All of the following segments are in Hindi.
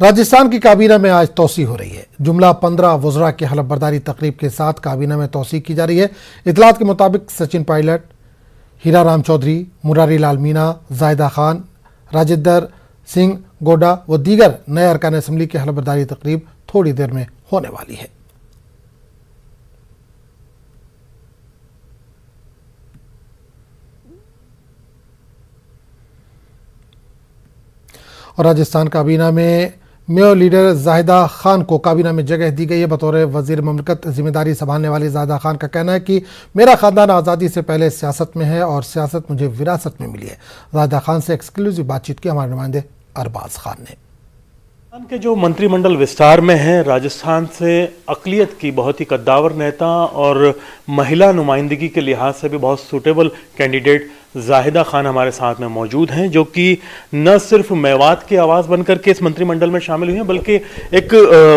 राजस्थान की काबीना में आज तोसी हो रही है। जुमला 15 वज़रा की हलफ बर्दारी तकरीब के साथ काबीना में तोसी की जा रही है। इतलात के मुताबिक सचिन पायलट, हीरा राम चौधरी, मुरारी लाल मीणा, जाहिदा खान, राजेंद्र सिंह गोडा व दीगर नए अरकान असम्बली की हलफ बर्दारी तकरीब थोड़ी देर में होने वाली है। और राजस्थान काबीना में मेयर लीडर जाहिदा खान को काबीना में जगह दी गई है। बतौर वजीर ममलकत जिम्मेदारी संभालने वाली जाहिदा खान का कहना है कि मेरा खानदान आज़ादी से पहले सियासत में है और सियासत मुझे विरासत में मिली है। जाहिदा खान से एक्सक्लूसिव बातचीत की हमारे नुमाइंदे अरबाज खान ने। राजस्थान के जो मंत्रिमंडल विस्तार में है, राजस्थान से अक़लियत की बहुत ही कद्दावर नेता और महिला नुमाइंदगी के लिहाज से भी बहुत सूटेबल कैंडिडेट जाहिदा खान हमारे साथ में मौजूद हैं, जो कि न सिर्फ मेवात की आवाज़ बनकर के इस मंत्रिमंडल में शामिल हुई हैं, बल्कि एक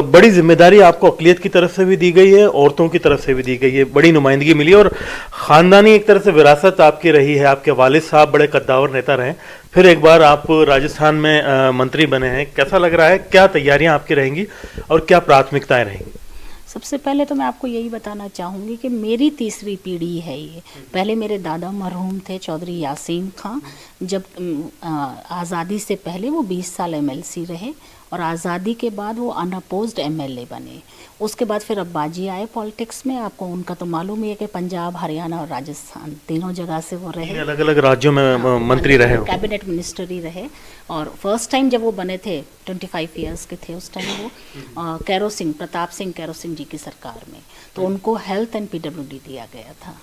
बड़ी जिम्मेदारी आपको अक़लियत की तरफ से भी दी गई है, औरतों की तरफ से भी दी गई है, बड़ी नुमाइंदगी मिली और ख़ानदानी एक तरह से विरासत आपकी रही है। आपके वालिद साहब बड़े कद्दावर नेता रहे, फिर एक बार आप राजस्थान में मंत्री बने हैं। कैसा लग रहा है? क्या तैयारियां आपकी रहेंगी और क्या प्राथमिकताएं रहेंगी? सबसे पहले तो मैं आपको यही बताना चाहूँगी कि मेरी तीसरी पीढ़ी है ये। पहले मेरे दादा मरहूम थे चौधरी यासीन खां, जब आज़ादी से पहले वो 20 साल एमएलसी रहे और आज़ादी के बाद वो अनअपोज्ड एमएलए बने। उसके बाद फिर अब्बा जी आए पॉलिटिक्स में। आपको उनका तो मालूम ही है कि पंजाब, हरियाणा और राजस्थान तीनों जगह से वो रहे, अलग अलग राज्यों में मंत्री रहे, कैबिनेट मिनिस्टर ही रहे। और फर्स्ट टाइम जब वो बने थे 25 ईयर्स के थे उस टाइम वो प्रताप सिंह कैरो सिंह जी की सरकार में, तो उनको हेल्थ एंड पीडब्ल्यूडी दिया गया था।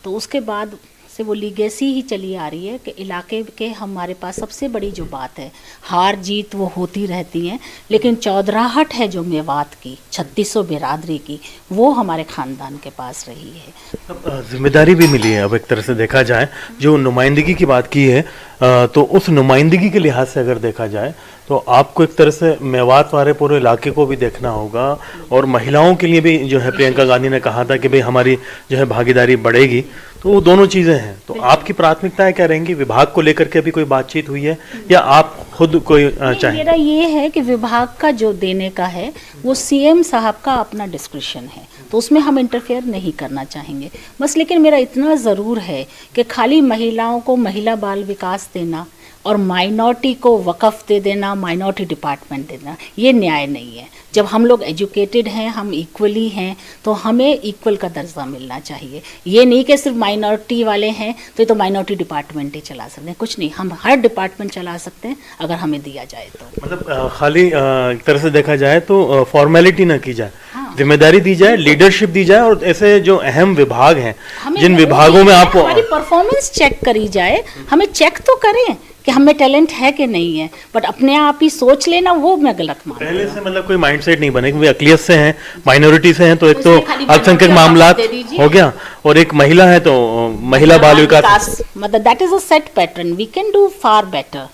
तो उसके बाद से वो लीगेसी ही चली आ रही है कि इलाके के हमारे पास सबसे बड़ी जो बात है, हार जीत वो होती रहती हैं, लेकिन चौधराहट है जो मेवात की 3600 बिरादरी की, वो हमारे ख़ानदान के पास रही है। जिम्मेदारी भी मिली है। अब एक तरह से देखा जाए, जो नुमाइंदगी की बात की है, तो उस नुमाइंदगी के लिहाज से अगर देखा जाए तो आपको एक तरह से मेवात वाले पूरे इलाके को भी देखना होगा और महिलाओं के लिए भी जो है, प्रियंका गांधी ने कहा था कि भाई हमारी जो है भागीदारी बढ़ेगी, तो वो दोनों चीज़ें हैं। तो आपकी प्राथमिकताएं क्या रहेंगी? विभाग को लेकर के अभी कोई बातचीत हुई है या आप खुद कोई चाहें? मेरा ये है कि विभाग का जो देने का है वो सीएम साहब का अपना डिस्क्रिप्शन है, तो उसमें हम इंटरफेयर नहीं करना चाहेंगे बस। लेकिन मेरा इतना ज़रूर है कि खाली महिलाओं को महिला बाल विकास देना और माइनॉरिटी को वक़्फ़ दे देना, माइनॉरिटी डिपार्टमेंट देना, ये न्याय नहीं है। जब हम लोग एजुकेटेड हैं, हम इक्वली हैं, तो हमें इक्वल का दर्जा मिलना चाहिए। ये नहीं कि सिर्फ माइनॉरिटी वाले हैं तो माइनॉरिटी डिपार्टमेंट ही चला सकते हैं, कुछ नहीं, हम हर डिपार्टमेंट चला सकते हैं अगर हमें दिया जाए तो। मतलब खाली एक तरह से देखा जाए तो फॉर्मेलिटी ना की जाए, हाँ। जिम्मेदारी दी जाए, लीडरशिप दी जाए और ऐसे जो अहम विभाग हैं, जिन विभागों में आप हमारी परफॉर्मेंस चेक करी जाए, हमें चेक तो करें कि हमें टैलेंट है कि नहीं है, बट अपने आप ही सोच लेना वो मैं गलत मानती हूँ। पहले से मतलब कोई माइंडसेट नहीं बने कि अक़लियत से हैं, माइनॉरिटी से हैं, तो एक तो अल्पसंख्यक मामलात हो गया और एक महिला है तो महिला बाल विकास, मतलब that is a set pattern, we can do far better,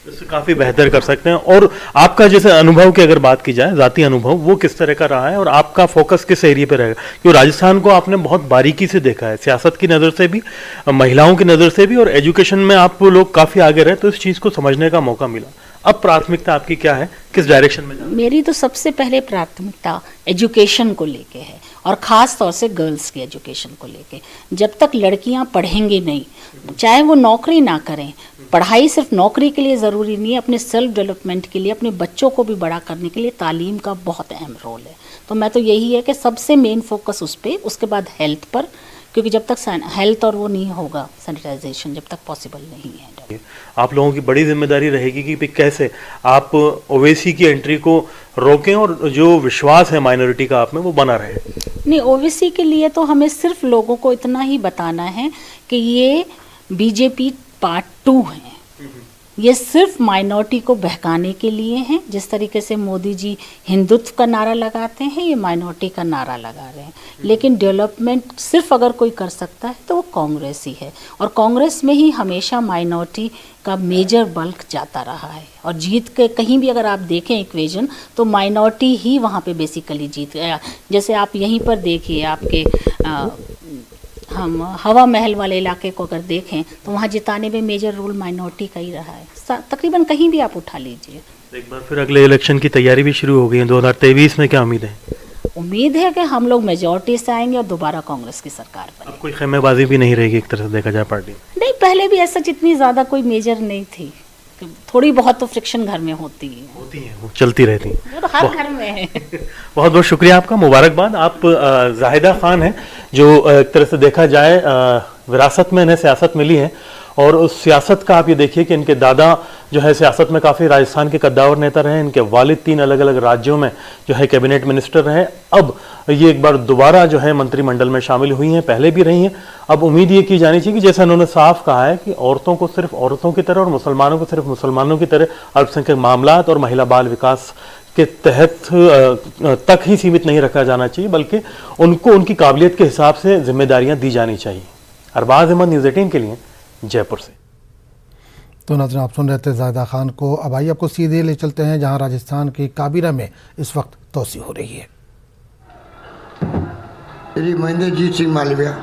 इससे काफी बेहतर कर सकते हैं। और आपका जैसे अनुभव की अगर बात की जाए, जाती अनुभव, वो किस तरह का रहा है और आपका फोकस किस एरिया पे रहेगा? क्योंकि राजस्थान को आपने बहुत बारीकी से देखा है, सियासत की नज़र से भी, महिलाओं की नज़र से भी, और एजुकेशन में आप लोग काफ़ी आगे रहे, तो इस चीज़ को समझने का मौका मिला। अब प्राथमिकता आपकी क्या है, किस डायरेक्शन में जाना? मेरी तो सबसे पहले प्राथमिकता एजुकेशन को लेके है और ख़ास तौर से गर्ल्स की एजुकेशन को लेके। जब तक लड़कियां पढ़ेंगी नहीं, चाहे वो नौकरी ना करें, पढ़ाई सिर्फ नौकरी के लिए ज़रूरी नहीं है, अपने सेल्फ डेवलपमेंट के लिए, अपने बच्चों को भी बड़ा करने के लिए तालीम का बहुत अहम रोल है। तो मैं तो यही है कि सबसे मेन फोकस उस पर, उसके बाद हेल्थ पर, क्योंकि जब तक हेल्थ और वो नहीं होगा, सैनिटाइजेशन जब तक पॉसिबल नहीं है। आप लोगों की बड़ी जिम्मेदारी रहेगी कि कैसे आप ओवैसी की एंट्री को रोकें और जो विश्वास है माइनॉरिटी का आप में वो बना रहे। नहीं, ओवैसी के लिए तो हमें सिर्फ लोगों को इतना ही बताना है कि ये बीजेपी पार्ट 2 है, ये सिर्फ माइनॉरिटी को बहकाने के लिए हैं। जिस तरीके से मोदी जी हिंदुत्व का नारा लगाते हैं, ये माइनॉरिटी का नारा लगा रहे हैं। लेकिन डेवलपमेंट सिर्फ अगर कोई कर सकता है तो वो कांग्रेस ही है, और कांग्रेस में ही हमेशा माइनॉरिटी का मेजर बल्क जाता रहा है। और जीत के कहीं भी अगर आप देखें इक्वेशन, तो माइनॉरिटी ही वहाँ पे बेसिकली जीत गया। जैसे आप यहीं पर देखिए, आपके हम हवा महल वाले इलाके को अगर देखें तो वहाँ जिताने में मेजर रोल माइनॉरिटी का ही रहा है। तकरीबन कहीं भी आप उठा लीजिए। एक बार फिर अगले इलेक्शन की तैयारी भी शुरू हो गई है। 2023 में क्या उम्मीद है? उम्मीद है कि हम लोग मेजॉरिटी से आएंगे और दोबारा कांग्रेस की सरकार अब बनेगी। कोई खेमेबाजी भी नहीं रहेगी एक तरह से देखा जाए पार्टी में? नहीं, पहले भी ऐसा जितनी ज़्यादा कोई मेजर नहीं थी। थोड़ी बहुत तो फ्रिक्शन घर में होती है, वो चलती रहती हैं। वो तो हर घर में है। बहुत बहुत शुक्रिया आपका, मुबारकबाद। आप जाहिदा खान हैं जो एक तरह से देखा जाए विरासत में इन्हें सियासत मिली है, और उस सियासत का आप ये देखिए कि इनके दादा जो है सियासत में काफ़ी राजस्थान के कद्दावर नेता रहे, इनके वालिद 3 अलग अलग राज्यों में जो है कैबिनेट मिनिस्टर रहे। अब ये एक बार दोबारा जो है मंत्रिमंडल में शामिल हुई हैं, पहले भी रही हैं। अब उम्मीद ये की जानी चाहिए कि जैसा उन्होंने साफ कहा है कि औरतों को सिर्फ औरतों की तरह और मुसलमानों को सिर्फ मुसलमानों की तरह अल्पसंख्यक मामलात और महिला बाल विकास के तहत तक ही सीमित नहीं रखा जाना चाहिए, बल्कि उनको उनकी काबिलियत के हिसाब से जिम्मेदारियां दी जानी चाहिए। अरबाज अहमद, न्यूज़ 18 के लिए जयपुर से। तो नाज़रीन, आप सुन रहे थे जाहिदा खान को। अब आइए आपको सीधे ले चलते हैं जहां राजस्थान की काबीना में इस वक्त तोसी हो रही है। श्री महेंद्रजीत सिंह मालविया।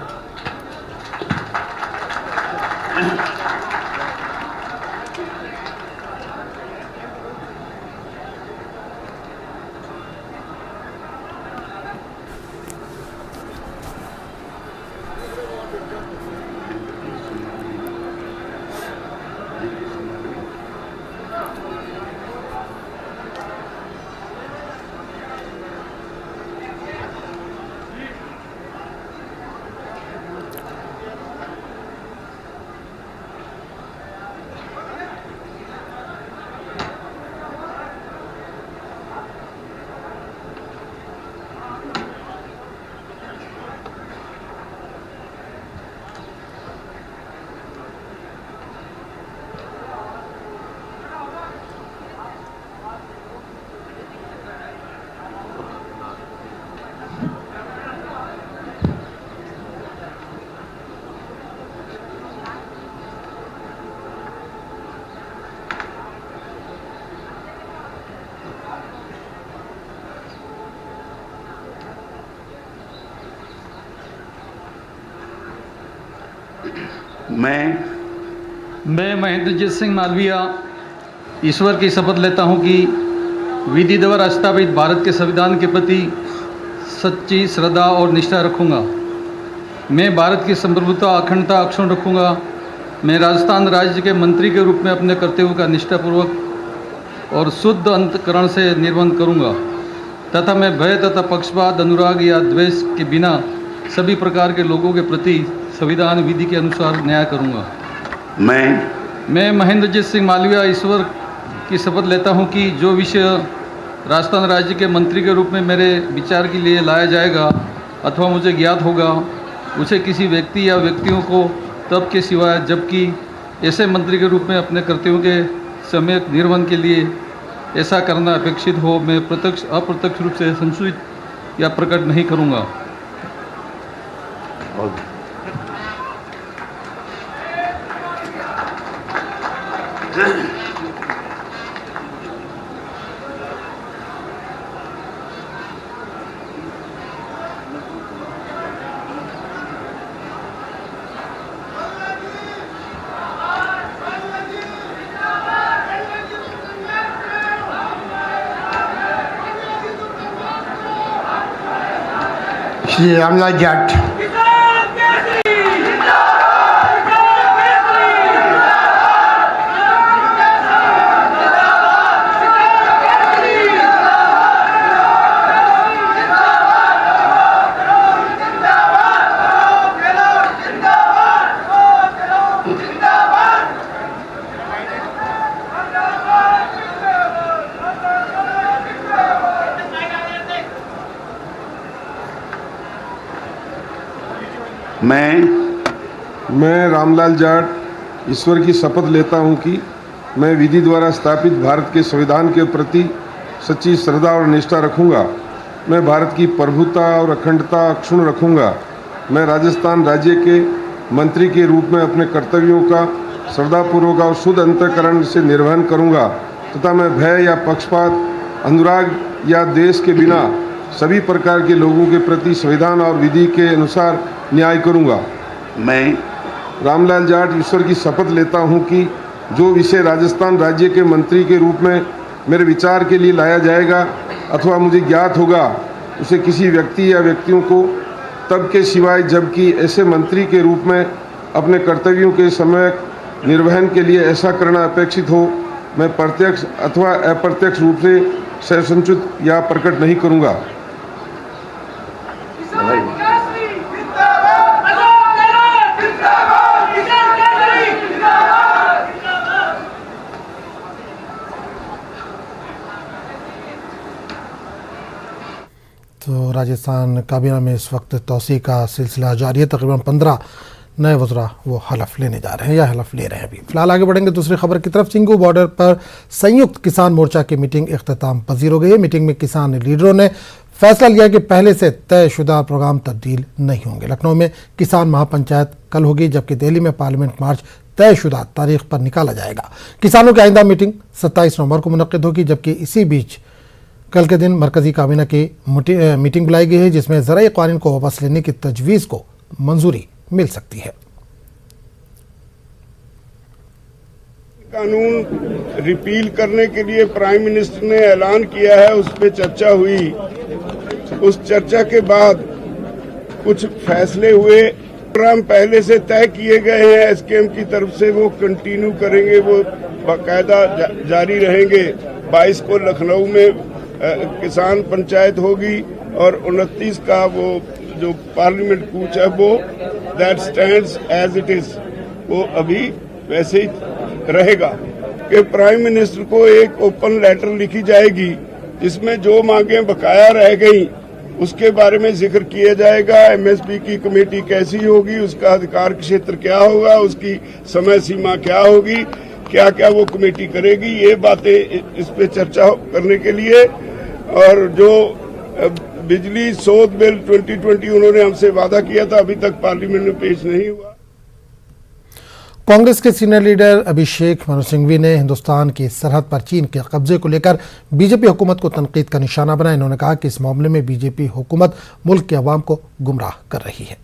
मैं महेंद्रजीत सिंह मालविया ईश्वर की शपथ लेता हूं कि विधि द्वारा स्थापित भारत के संविधान के प्रति सच्ची श्रद्धा और निष्ठा रखूंगा। मैं भारत की संप्रभुता अखंडता अक्षुण्ण रखूंगा। मैं राजस्थान राज्य के मंत्री के रूप में अपने कर्तव्यों का निष्ठापूर्वक और शुद्ध अंतकरण से निर्वहन करूंगा तथा मैं भय तथा पक्षपात, अनुराग या द्वेष के बिना सभी प्रकार के लोगों के प्रति संविधान विधि के अनुसार न्याय करूंगा। मैं महेंद्रजीत सिंह मालविया ईश्वर की शपथ लेता हूं कि जो विषय राजस्थान राज्य के मंत्री के रूप में मेरे विचार के लिए लाया जाएगा अथवा मुझे ज्ञात होगा, उसे किसी व्यक्ति या व्यक्तियों को तब के सिवाय जबकि ऐसे मंत्री के रूप में अपने कर्तव्यों के सम्यक निर्वहन के लिए ऐसा करना अपेक्षित हो, मैं प्रत्यक्ष अप्रत्यक्ष रूप से संशोधित या प्रकट नहीं करूँगा। श्री रामलाल जाट। मैं रामलाल जाट ईश्वर की शपथ लेता हूं कि मैं विधि द्वारा स्थापित भारत के संविधान के प्रति सच्ची श्रद्धा और निष्ठा रखूंगा। मैं भारत की प्रभुता और अखंडता अक्षुण्ण रखूंगा। मैं राजस्थान राज्य के मंत्री के रूप में अपने कर्तव्यों का श्रद्धापूर्वक और शुद्ध अंतःकरण से निर्वहन करूंगा तथा मैं भय या पक्षपात, अनुराग या द्वेष के बिना सभी प्रकार के लोगों के प्रति संविधान और विधि के अनुसार न्याय करूंगा। मैं रामलाल जाट ईश्वर की शपथ लेता हूं कि जो विषय राजस्थान राज्य के मंत्री के रूप में मेरे विचार के लिए लाया जाएगा अथवा मुझे ज्ञात होगा, उसे किसी व्यक्ति या व्यक्तियों को तब के सिवाय जबकि ऐसे मंत्री के रूप में अपने कर्तव्यों के समय निर्वहन के लिए ऐसा करना अपेक्षित हो, मैं प्रत्यक्ष अथवा अप्रत्यक्ष रूप से सहसंचित या प्रकट नहीं करूंगा। तो राजस्थान काबीना में इस वक्त तोसी का सिलसिला जारी है। तकरीबन 15 नए वज़रा वो हलफ लेने जा रहे हैं या हलफ ले रहे हैं। अभी फिलहाल आगे बढ़ेंगे दूसरी खबर की तरफ। सिंघू बॉर्डर पर संयुक्त किसान मोर्चा की मीटिंग इख्तिताम पजीर हो गई है। मीटिंग में किसान लीडरों ने फैसला लिया कि पहले से तयशुदा प्रोग्राम तब्दील नहीं होंगे। लखनऊ में किसान महापंचायत कल होगी, जबकि दिल्ली में पार्लियामेंट मार्च तयशुदा तारीख पर निकाला जाएगा। किसानों की आइंदा मीटिंग 27 नवंबर को मुनक्किद होगी, जबकि इसी बीच कल के दिन मरकजी काबीना की मीटिंग बुलाई गई है, जिसमें ज़राई क़ानून को वापस लेने की तजवीज़ को मंजूरी मिल सकती है। कानून रिपील करने के लिए प्राइम मिनिस्टर ने ऐलान किया है, उस पर चर्चा हुई। उस चर्चा के बाद कुछ फैसले हुए। प्रोग्राम पहले से तय किए गए हैं एसकेएम की तरफ से, वो कंटिन्यू करेंगे, वो बाकायदा जारी रहेंगे। 22 को लखनऊ में किसान पंचायत होगी और 29 का वो जो पार्लियामेंट कूच है वो that stands as it is, वो अभी वैसे ही रहेगा। कि प्राइम मिनिस्टर को एक ओपन लेटर लिखी जाएगी जिसमें जो मांगे बकाया रह गई उसके बारे में जिक्र किया जाएगा। एमएसपी की कमेटी कैसी होगी, उसका अधिकार क्षेत्र क्या होगा, उसकी समय सीमा क्या होगी, क्या क्या वो कमेटी करेगी, ये बातें इस पे चर्चा करने के लिए। और जो बिजली शोध बिल 2020 उन्होंने हमसे वादा किया था, अभी तक पार्लियामेंट में पेश नहीं हुआ। कांग्रेस के सीनियर लीडर अभिषेक मनु सिंघवी ने हिंदुस्तान की सरहद पर चीन के कब्जे को लेकर बीजेपी हुकूमत को तनकीद का निशाना बनाया। इन्होंने कहा कि इस मामले में बीजेपी हुकूमत मुल्क के अवाम को गुमराह कर रही है।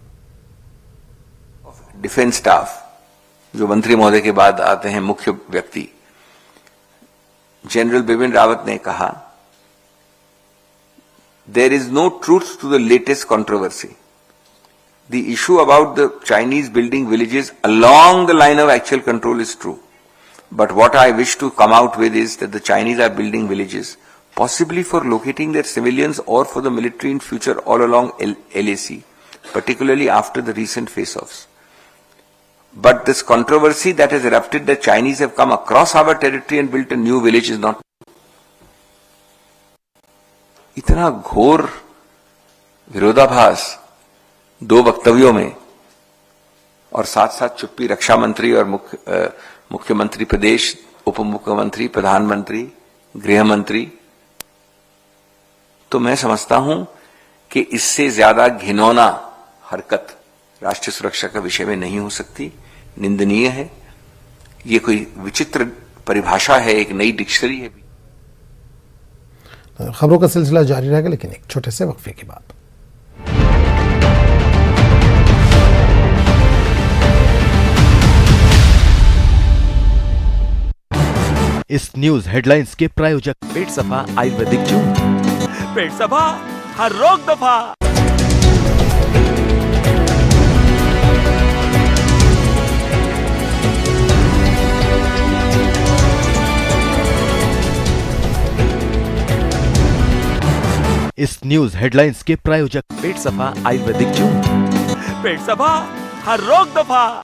डिफेंस स्टाफ जो मंत्री महोदय के बाद आते हैं मुख्य व्यक्ति, जनरल बिपिन रावत ने कहा, there is no truth to the latest controversy. The issue about the Chinese building villages along the line of actual control is true. But what I wish to come out with is that the Chinese are building villages, possibly for locating their civilians or for the military in future all along LAC, particularly after the recent face-offs. But this controversy that has erupted that Chinese have come across our territory and built a new village is not. इतना घोर विरोधाभास दो वक्तव्यों में, और साथ साथ चुप्पी रक्षा मंत्री और मुख्यमंत्री प्रदेश, उप मुख्यमंत्री, प्रधानमंत्री, गृह मंत्री, तो मैं समझता हूं कि इससे ज्यादा घिनौना हरकत राष्ट्रीय सुरक्षा का विषय में नहीं हो सकती। निंदनीय है। ये कोई विचित्र परिभाषा है, एक नई डिक्शनरी है। खबरों का सिलसिला जारी रहेगा, लेकिन एक छोटे से वक्फे के बाद। इस न्यूज हेडलाइंस के प्रायोजक पेट सफा आयुर्वेदिक चूर्ण। पेट सफा, हर रोग दफा। इस न्यूज हेडलाइंस के प्रायोजक पेट सफा आयुर्वेदिक चूर्ण। पेट सफा, हर रोग दफा।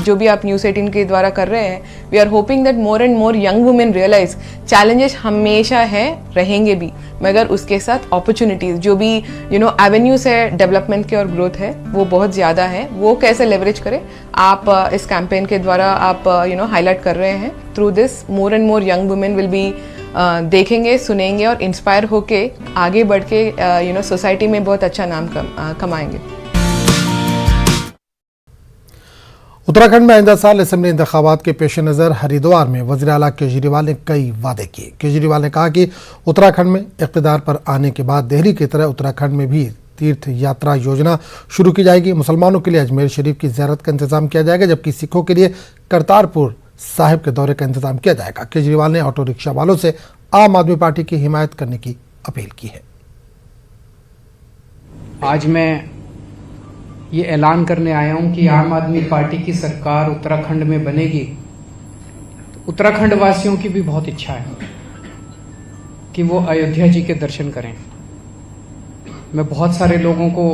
जो भी आप न्यूज़ 18 के द्वारा कर रहे हैं, we are hoping that more and more young women realise challenges हमेशा है, रहेंगे भी, मगर उसके साथ अपॉर्चुनिटीज जो भी एवेन्यूज है डेवलपमेंट के और ग्रोथ है वो बहुत ज़्यादा है। वो कैसे लेवरेज करें, आप इस कैंपेन के द्वारा आप हाईलाइट कर रहे हैं। Through this more and more young women will be देखेंगे, सुनेंगे और इंस्पायर होके आगे बढ़ के सोसाइटी में बहुत अच्छा नाम कमाएंगे। उत्तराखंड में आइंदा साल असेंबली इंतखाबात के पेश नज़र हरिद्वार में वज़ीर आला केजरीवाल ने कई वादे किए। केजरीवाल ने कहा कि उत्तराखंड में इक़्तिदार पर आने के बाद दिल्ली की तरह उत्तराखंड में भी तीर्थ यात्रा योजना शुरू की जाएगी। मुसलमानों के लिए अजमेर शरीफ की ज़ियारत का इंतजाम किया जाएगा, जबकि सिखों के लिए करतारपुर साहिब के दौरे का इंतजाम किया जाएगा। केजरीवाल ने ऑटो रिक्शा वालों से आम आदमी पार्टी की हिमायत करने की अपील की है। आज मैं ये ऐलान करने आया हूं कि आम आदमी पार्टी की सरकार उत्तराखंड में बनेगी। तो उत्तराखंड वासियों की भी बहुत इच्छा है कि वो अयोध्या जी के दर्शन करें। मैं बहुत सारे लोगों को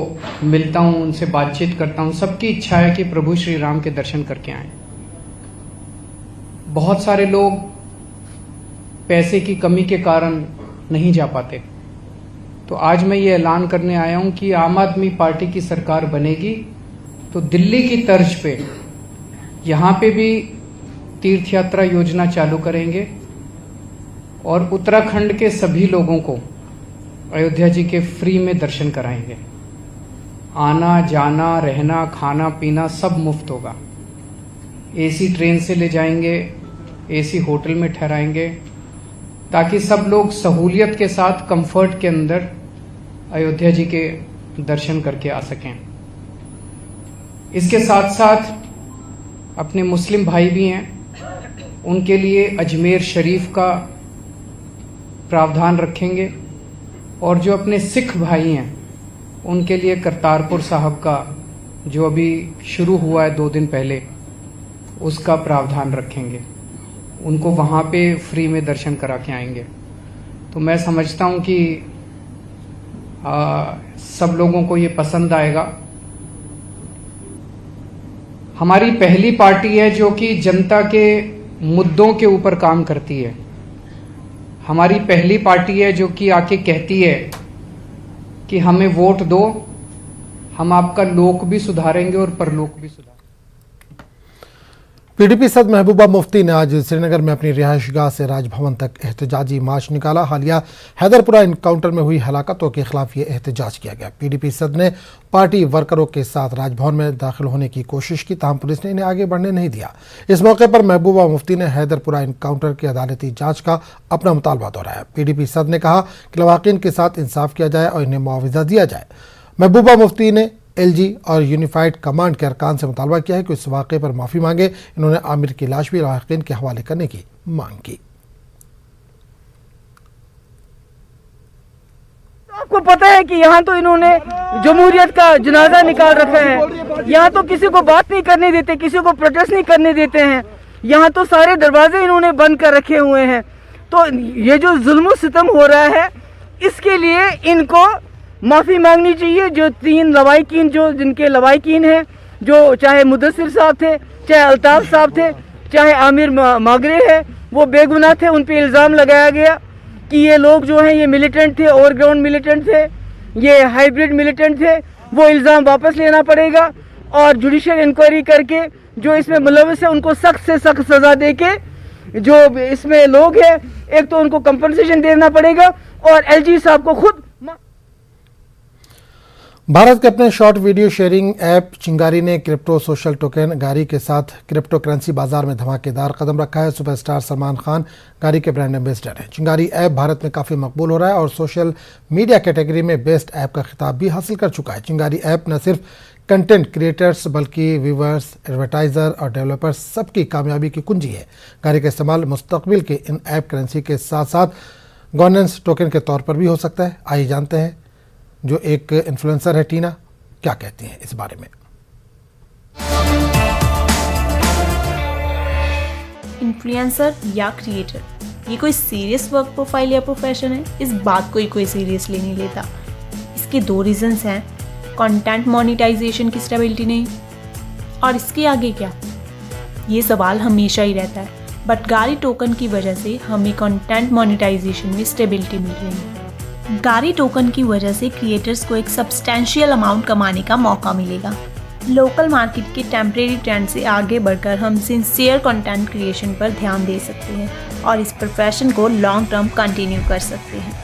मिलता हूं, उनसे बातचीत करता हूं, सबकी इच्छा है कि प्रभु श्री राम के दर्शन करके आएं। बहुत सारे लोग पैसे की कमी के कारण नहीं जा पाते। तो आज मैं ये ऐलान करने आया हूं कि आम आदमी पार्टी की सरकार बनेगी तो दिल्ली की तर्ज पे यहाँ पे भी तीर्थ यात्रा योजना चालू करेंगे और उत्तराखंड के सभी लोगों को अयोध्या जी के फ्री में दर्शन कराएंगे। आना जाना रहना खाना पीना सब मुफ्त होगा। एसी ट्रेन से ले जाएंगे, एसी होटल में ठहराएंगे, ताकि सब लोग सहूलियत के साथ कंफर्ट के अंदर अयोध्या जी के दर्शन करके आ सकें। इसके साथ साथ अपने मुस्लिम भाई भी हैं, उनके लिए अजमेर शरीफ का प्रावधान रखेंगे और जो अपने सिख भाई हैं उनके लिए करतारपुर साहब का जो अभी शुरू हुआ है 2 दिन पहले, उसका प्रावधान रखेंगे। उनको वहाँ पे फ्री में दर्शन करा के आएंगे। तो मैं समझता हूँ कि सब लोगों को ये पसंद आएगा। हमारी पहली पार्टी है जो कि जनता के मुद्दों के ऊपर काम करती है। हमारी पहली पार्टी है जो कि आके कहती है कि हमें वोट दो, हम आपका लोक भी सुधारेंगे और परलोक भी सुधारेंगे। पीडीपी सदर महबूबा मुफ्ती ने आज श्रीनगर में अपनी रिहाइशगाह से राजभवन तक एहतजाजी मार्च निकाला। हालिया हैदरपुरा इनकाउंटर में हुई हलाकतों के खिलाफ ये एहतजाज किया गया। पीडीपी सदर ने पार्टी वर्करों के साथ राजभवन में दाखिल होने की कोशिश की, ताहम पुलिस ने इन्हें आगे बढ़ने नहीं दिया। इस मौके पर महबूबा मुफ्ती ने हैदरपुरा इनकाउंटर की अदालती जांच का अपना मुतालबा दोहराया। पीडीपी सदर ने कहा कि लवाकिन के साथ इंसाफ किया जाए और इन्हें मुआवजा दिया जाए। महबूबा मुफ्ती ने एलजी और यूनिफाइड कमांड के अरकान से मुतालबा किया है कि इस वाक़े पर माफ़ी मांगे। इन्होंने आमिर की लाश भी लवाकिन के हवाले करने की मांग की। आपको पता है कि यहाँ तो इन्होंने जमहूरियत का जनाजा निकाल रखा है। यहाँ तो किसी को बात नहीं करने देते, किसी को प्रोटेस्ट नहीं करने देते हैं। यहाँ तो सारे दरवाजे इन्होंने बंद कर रखे हुए हैं। तो ये जो जुल्म सितम हो रहा है, इसके लिए इनको माफ़ी मांगनी चाहिए। जो 3 लवाकिन, जो जिनके लवाकिन हैं, जो चाहे मुदस्सिर साहब थे, चाहे अल्ताफ साहब थे, चाहे आमिर मागरे है, वो बेगुनाह थे। उन पे इल्ज़ाम लगाया गया कि ये लोग जो हैं ये मिलिटेंट थे, ओवरग्राउंड मिलिटेंट थे, ये हाइब्रिड मिलिटेंट थे। वो इल्ज़ाम वापस लेना पड़ेगा और जुडिशियल इंक्वायरी करके जो इसमें मुलविस है उनको सख्त से सख्त सज़ा दे के जो इसमें लोग हैं, एक तो उनको कंपनसेशन देना पड़ेगा और एलजी साहब को खुद। भारत के अपने शॉर्ट वीडियो शेयरिंग ऐप चिंगारी ने क्रिप्टो सोशल टोकन गारी के साथ क्रिप्टो करेंसी बाजार में धमाकेदार कदम रखा है। सुपरस्टार सलमान खान गारी के ब्रांड एम्बेसडर हैं। चिंगारी ऐप भारत में काफ़ी मकबूल हो रहा है और सोशल मीडिया कैटेगरी में बेस्ट ऐप का खिताब भी हासिल कर चुका है। चिंगारी ऐप न सिर्फ कंटेंट क्रिएटर्स बल्कि व्यूवर्स, एडवर्टाइज़र और डेवलपर्स सबकी कामयाबी की कुंजी है। गारी का इस्तेमाल मुस्तकबिल के इन ऐप करेंसी के साथ साथ गवर्नेंस टोकन के तौर पर भी हो सकता है। आइए जानते हैं जो एक इन्फ्लुएंसर है टीना क्या कहती हैं इस बारे में। इन्फ्लुएंसर या क्रिएटर, ये कोई सीरियस वर्क प्रोफाइल या प्रोफेशन है? इस बात को ही कोई सीरियसली नहीं लेता। इसके 2 रीजंस हैं, कंटेंट मोनेटाइजेशन की स्टेबिलिटी नहीं, और इसके आगे क्या, ये सवाल हमेशा ही रहता है। बट गारी टोकन की वजह से हमें कंटेंट मोनेटाइजेशन में स्टेबिलिटी मिल रही है। गारी टोकन की वजह से क्रिएटर्स को एक सब्सटेंशियल अमाउंट कमाने का मौका मिलेगा। लोकल मार्केट के टेम्परेरी ट्रेंड से आगे बढ़कर हम सिंसियर कंटेंट क्रिएशन पर ध्यान दे सकते हैं और इस प्रोफेशन को लॉन्ग टर्म कंटिन्यू कर सकते हैं।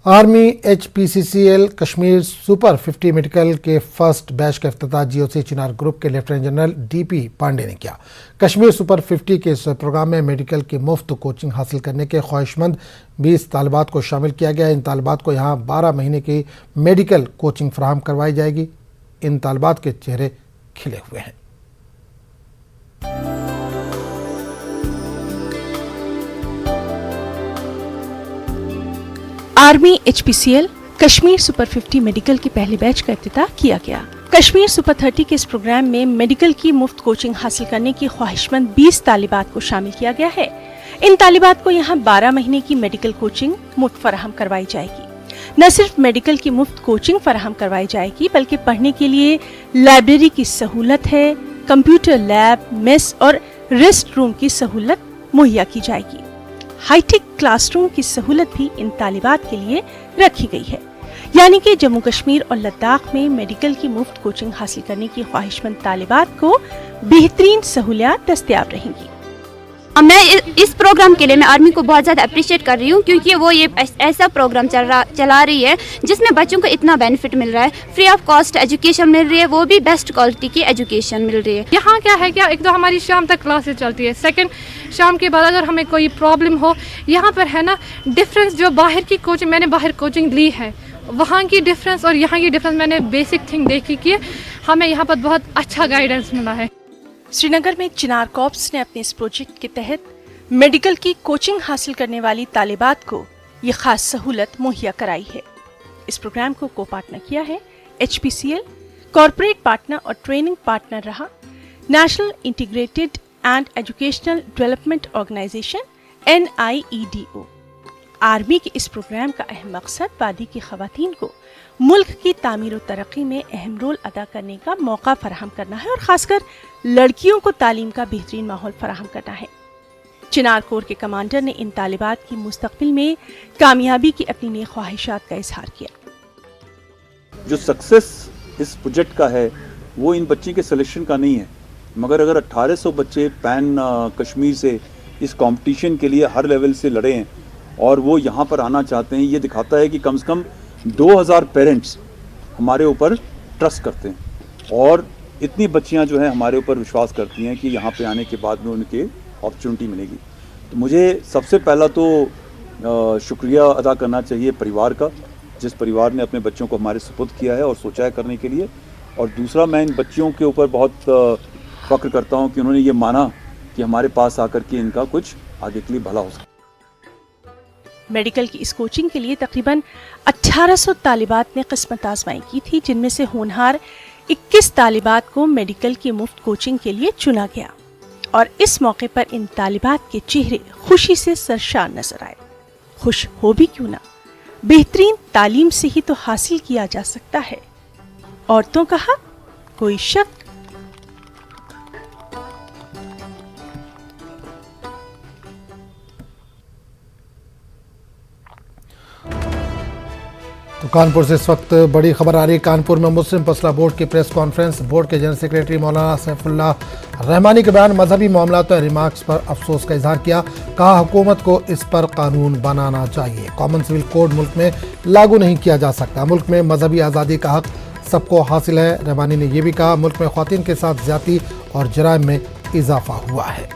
Army HPCCL Kashmir super 50 medical के फर्स्ट बैच का इफ्तिताह GOC चिनार ग्रुप के लेफ्टिनेंट जनरल DP पांडे ने किया। कश्मीर सुपर 50 के इस प्रोग्राम में मेडिकल की मुफ्त कोचिंग हासिल करने के ख्वाहिशमंद 20 तालिबात को शामिल किया गया। इन तालिबात को यहाँ 12 महीने की मेडिकल कोचिंग फराहम करवाई जाएगी। इन तालिबात के चेहरे खिले हुए हैं। Army HPCL Kashmir super 50 medical के पहले बैच का इफ्तिताह किया गया। कश्मीर सुपर 30 के इस प्रोग्राम में मेडिकल की मुफ्त कोचिंग हासिल करने की ख्वाहिशमंद 20 तालिबात को शामिल किया गया है। इन तालिबात को यहाँ 12 महीने की मेडिकल कोचिंग मुफ्त फराहम करवाई जाएगी। न सिर्फ मेडिकल की मुफ्त कोचिंग फराहम करवाई जाएगी बल्कि पढ़ने के लिए लाइब्रेरी की सहूलत है, कंप्यूटर लैब, मेस और रेस्ट रूम की सहूलत मुहैया की जाएगी। हाईटेक क्लासरूम की सहूलत भी इन तालिबात के लिए रखी गई है। यानी कि जम्मू कश्मीर और लद्दाख में मेडिकल की मुफ्त कोचिंग हासिल करने की ख्वाहिशमंद तालिबात को बेहतरीन सहूलियात दस्तयाब रहेंगी। मैं इस प्रोग्राम के लिए मैं आर्मी को बहुत ज़्यादा अप्रिशिएट कर रही हूँ, क्योंकि वो ये ऐसा प्रोग्राम चला रही है जिसमें बच्चों को इतना बेनिफिट मिल रहा है। फ्री ऑफ कॉस्ट एजुकेशन मिल रही है, वो भी बेस्ट क्वालिटी की एजुकेशन मिल रही है। यहाँ क्या है, क्या एक तो हमारी शाम तक क्लासेस चलती है, सेकंड शाम के बाद अगर हमें कोई प्रॉब्लम हो, यहाँ पर है ना डिफरेंस जो बाहर की कोचिंग, मैंने बाहर कोचिंग ली है, वहाँ की डिफरेंस और यहाँ की डिफरेंस मैंने बेसिक थिंग देखी कि हमें यहाँ पर बहुत अच्छा गाइडेंस मिला है। श्रीनगर में चिनार कॉर्प्स ने अपने इस प्रोजेक्ट के तहत मेडिकल की कोचिंग हासिल करने वाली तालिबात को ये खास सहूलत मुहैया कराई है। इस प्रोग्राम को को पार्टनर किया है HPCL, कॉर्पोरेट पार्टनर और ट्रेनिंग पार्टनर रहा National Integrated and Educational Development Organisation NIEDO। Army के इस प्रोग्राम का अहम मकसद वादी की खवातीन को मुल्क की तामीर और तरक्की में अहम रोल अदा करने का मौका फराहम करना है और खासकर लड़कियों को तालीम का बेहतरीन माहौल फराहम करना है। चिनार कोर के कमांडर ने इन तालिबात की मुस्तकबिल में कामयाबी की अपनी नेक ख्वाहिशात का इजहार किया। जो सक्सेस इस प्रोजेक्ट का है वो इन बच्चे के सिलेक्शन का नहीं है, मगर अगर 1800 बच्चे पैन कश्मीर से इस कंपटीशन के लिए हर लेवल से लड़े हैं और वो यहाँ पर आना चाहते हैं, ये दिखाता है कि कम से कम 2000 पेरेंट्स हमारे ऊपर ट्रस्ट करते हैं और इतनी बच्चियाँ जो हैं हमारे ऊपर विश्वास करती हैं कि यहाँ पे आने के बाद में उनके अपॉर्चुनिटी मिलेगी। तो मुझे सबसे पहला तो शुक्रिया अदा करना चाहिए परिवार का, जिस परिवार ने अपने बच्चों को हमारे सुपुर्द किया है और सोचा है करने के लिए। और दूसरा, मैं इन बच्चियों के ऊपर बहुत फख्र करता हूँ कि उन्होंने ये माना कि हमारे पास आकर के इनका कुछ आगे के लिए भला हो सके। मेडिकल की इस कोचिंग के लिए तकरीबन 1800 तालिबात ने किस्मत आजमाई की थी, जिनमें से होनहार 21 तालिबात को मेडिकल की मुफ्त कोचिंग के लिए चुना गया और इस मौके पर इन तालिबात के चेहरे खुशी से सरशार नजर आए। खुश हो भी क्यों ना, बेहतरीन तालीम से ही तो हासिल किया जा सकता है औरतों का हक, कोई शक। तो कानपुर से इस वक्त बड़ी खबर आ रही है। कानपुर में मुस्लिम फसला बोर्ड की प्रेस कॉन्फ्रेंस। बोर्ड के जनरल सेक्रेटरी मौलाना सैफुल्लाह रहमानी के बयान मजहबी मामलात और रिमार्क्स पर अफसोस का इजहार किया। कहा हुकूमत को इस पर कानून बनाना चाहिए। कॉमन सिविल कोड मुल्क में लागू नहीं किया जा सकता। मुल्क में मजहबी आज़ादी का हक सबको हासिल है। रहमानी ने यह भी कहा मुल्क में ख्वातीन के साथ ज्यादती और जराइम में इजाफा हुआ है।